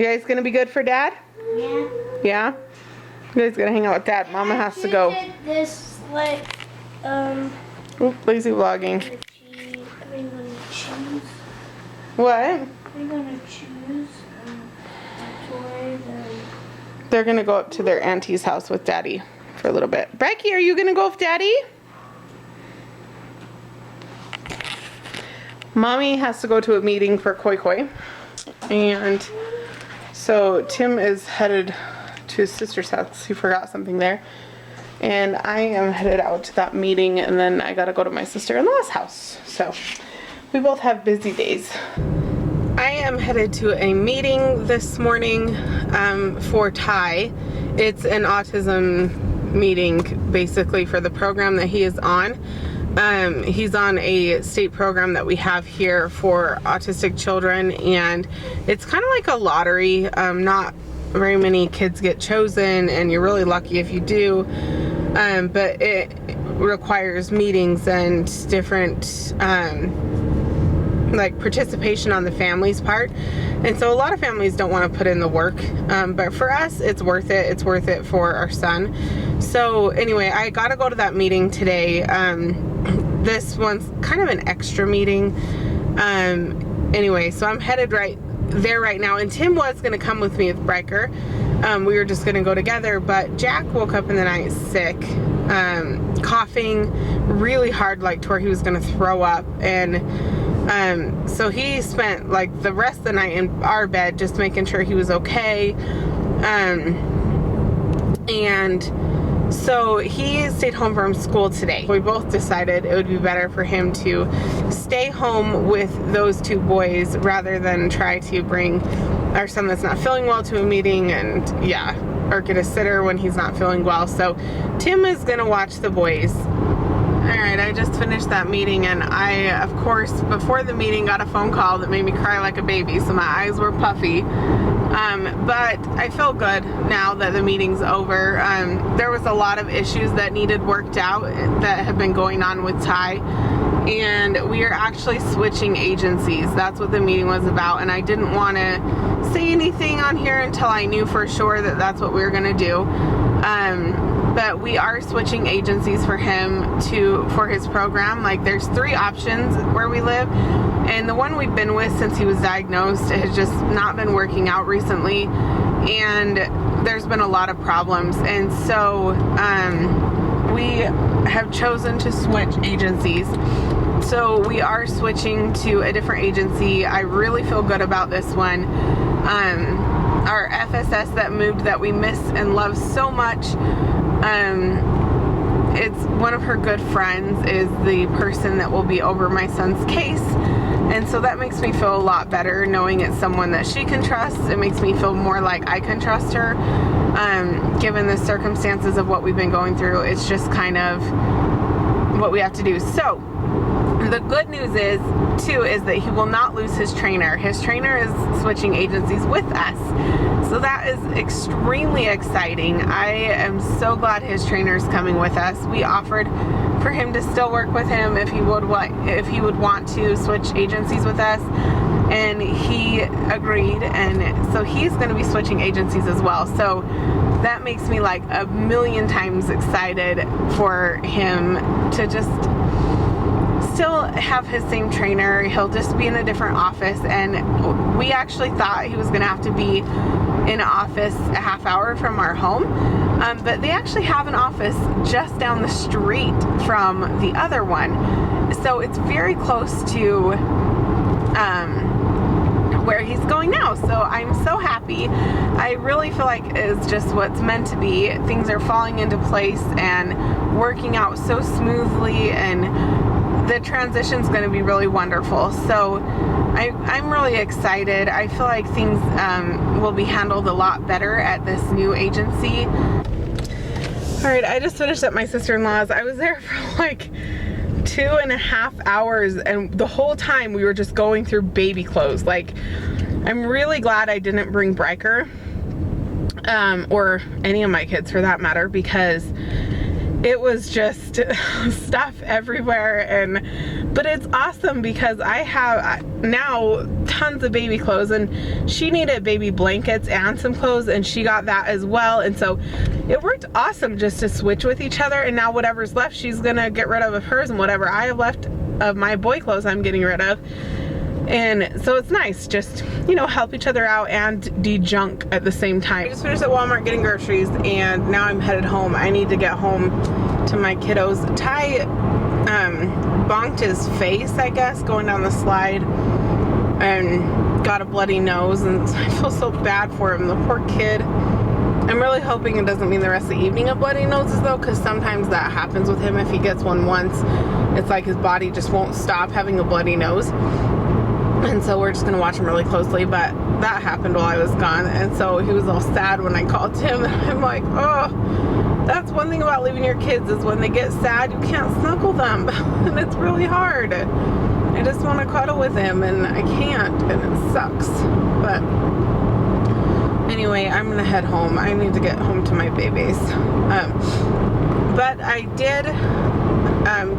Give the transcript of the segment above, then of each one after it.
guys gonna be good for Dad? Yeah. Yeah? You guys gonna hang out with Dad. Mama has to go. Did this like Oop, lazy vlogging. Are you gonna choose? What? Are you gonna choose a toy that... They're gonna go up to their auntie's house with Daddy for a little bit. Becky, are you gonna go with Daddy? Mommy has to go to a meeting for Koi Koi. And so Tim is headed to his sister's house. He forgot something there. And I am headed out to that meeting, and then I gotta go to my sister-in-law's house. So we both have busy days. I am headed to a meeting this morning for Ty. It's an autism meeting basically for the program that he is on. He's on a state program that we have here for autistic children, and it's kind of like a lottery. Not very many kids get chosen, and you're really lucky if you do, but it requires meetings and different like participation on the family's part, and so a lot of families don't want to put in the work, but for us it's worth it. It's worth it for our son. So anyway, I gotta go to that meeting today. This one's kind of an extra meeting. Anyway, so I'm headed right there right now, and Tim was gonna come with me with Riker. We were just gonna go together, but Jack woke up in the night sick, coughing really hard, like to where he was gonna throw up, and so he spent like the rest of the night in our bed just making sure he was okay. And so he stayed home from school today. We both decided it would be better for him to stay home with those two boys rather than try to bring our son that's not feeling well to a meeting, and yeah, or get a sitter when he's not feeling well. So Tim is gonna watch the boys. Alright, I just finished that meeting, and I, of course, before the meeting got a phone call that made me cry like a baby, so my eyes were puffy. But I feel good now that the meeting's over. There was a lot of issues that needed worked out that have been going on with Ty, and we are actually switching agencies. That's what the meeting was about, and I didn't want to say anything on here until I knew for sure that that's what we were going to do. But we are switching agencies for him for his program. Like, there's 3 options where we live, and the one we've been with since he was diagnosed has just not been working out recently, and there's been a lot of problems, and so we have chosen to switch agencies. So we are switching to a different agency. I really feel good about this one. Our FSS that moved, that we miss and love so much, it's one of her good friends is the person that will be over my son's case, and so that makes me feel a lot better knowing it's someone that she can trust. It makes me feel more like I can trust her, given the circumstances of what we've been going through. It's just kind of what we have to do. So the good news is that he will not lose his trainer. His trainer is switching agencies with us, so that is extremely exciting. I am so glad his trainer is coming with us. We offered for him to still work with him if he would want to switch agencies with us, and he agreed, and so he's going to be switching agencies as well. So that makes me like a million times excited for him to just still have his same trainer. He'll just be in a different office, and we actually thought he was gonna have to be in an office a half hour from our home, but they actually have an office just down the street from the other one, so it's very close to where he's going now. So I'm so happy. I really feel like it's just what's meant to be. Things are falling into place and working out so smoothly, and the transition's going to be really wonderful. So I'm really excited. I feel like things will be handled a lot better at this new agency. Alright, I just finished at my sister-in-law's. I was there for like 2.5 hours, and the whole time we were just going through baby clothes. Like, I'm really glad I didn't bring Riker, or any of my kids for that matter, because it was just stuff everywhere. But it's awesome because I have now tons of baby clothes, and she needed baby blankets and some clothes, and she got that as well. And so it worked awesome just to switch with each other. And now whatever's left, she's gonna get rid of hers, and whatever I have left of my boy clothes, I'm getting rid of. And so it's nice, just, you know, help each other out and de-junk at the same time. I just finished at Walmart getting groceries, and now I'm headed home. I need to get home to my kiddos. Ty bonked his face, I guess, going down the slide, and got a bloody nose, and I feel so bad for him, the poor kid. I'm really hoping it doesn't mean the rest of the evening of bloody noses though, because sometimes that happens with him. If he gets one once, it's like his body just won't stop having a bloody nose. And so we're just gonna watch him really closely, but that happened while I was gone, and so he was all sad when I called him, and I'm like, oh, that's one thing about leaving your kids, is when they get sad, you can't snuggle them, and it's really hard. I just want to cuddle with him, and I can't, and it sucks. But anyway, I'm gonna head home. I need to get home to my babies. But I did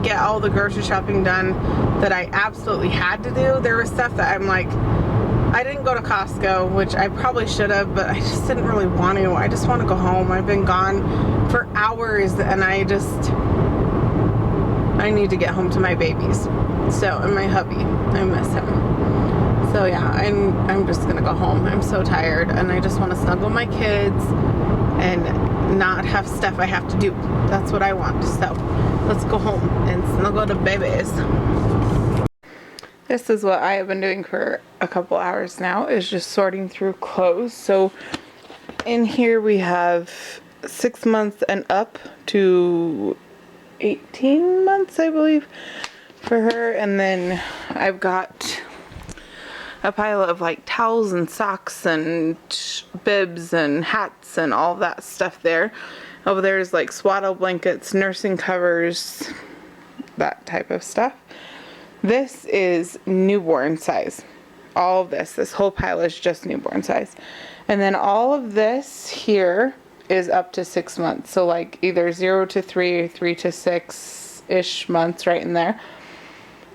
get all the grocery shopping done that I absolutely had to do. There was stuff that I'm like, I didn't go to Costco, which I probably should have, but I just didn't really want to. I just want to go home. I've been gone for hours, and I need to get home to my babies. So, and my hubby, I miss him. So yeah, I'm just gonna go home. I'm so tired, and I just want to snuggle my kids and not have stuff I have to do. That's what I want. So let's go home and snuggle the babies. This is what I have been doing for a couple hours now, is just sorting through clothes. So in here we have 6 months and up to 18 months, I believe, for her. And then I've got a pile of like towels and socks and bibs and hats and all that stuff there. Over there is like swaddle blankets, nursing covers, that type of stuff. This is newborn size. All of this whole pile is just newborn size. And then all of this here is up to 6 months. So like either 0 to 3 or 3 to 6-ish months, right in there.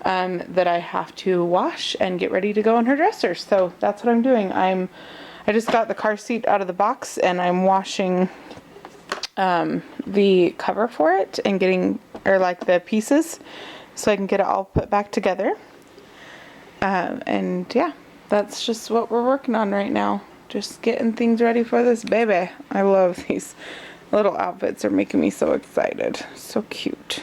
That I have to wash and get ready to go in her dresser. So that's what I'm doing. I just got the car seat out of the box, and I'm washing the cover for it and getting, or like the pieces, so I can get it all put back together. And yeah, that's just what we're working on right now. Just getting things ready for this baby. I love these little outfits. Are making me so excited. So cute.